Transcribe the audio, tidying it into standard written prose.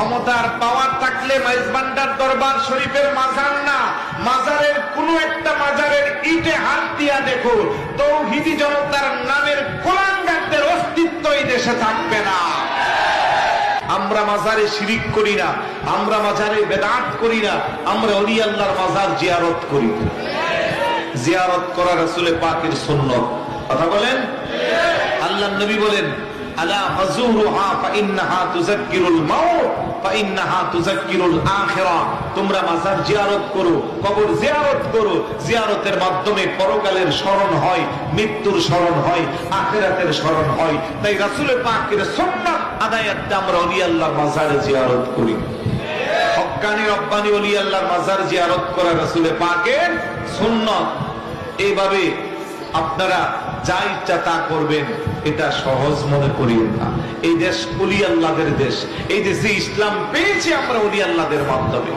ক্ষমতার পাওয়ার থাকলে মেজবান্ডার দরবার শরীফের মাজার না, মাজারের কোন একটা মাজারের ইটে হাত দিয়া দেখো, তৌহিদি জনতার নামের কোলাঙ্গারদের অস্তিত্ব এই দেশে থাকবে না। আমরা মাজারে শিরিক করি না, আমরা মাজারে বেদাত করি না, আমরা ওলি আল্লাহর মাজার জিয়ারত করি। জিয়ারত করা রাসূলে পাকের সুন্নাত। কথা বলেন। আল্লাহর নবী বলেন, আলা ফাজুরুহা ফাইন্নাহা তুযাক্কিরুল মাউত ফাইন্নাহা তুযাক্কিরুল আখিরাহ। তোমরা মাজার জিয়ারত করো, কবর জিয়ারত করো। জিয়ারতের মাধ্যমে পরকালের স্মরণ হয়, মৃত্যুর স্মরণ হয়, আখিরাতের স্মরণ হয়। তাই রাসূলে পাকের সুন্নাত আদায়াতে আমরা ওলি আল্লাহর মাজারে জিয়ারত করি। হক্কানি রব্বানি ওলি আল্লাহর মাজার জিয়ারত করা রাসূলে পাকের সুন্নাত। এইভাবে আপনারা যা ইচ্ছা তা করবেন, এটা সহজ মনে করিয়েন না। এই দেশ ওলি আল্লাহদের দেশ, এই দেশে ইসলাম পেয়েছি আমরা ওলি আল্লাহদের মাধ্যমে।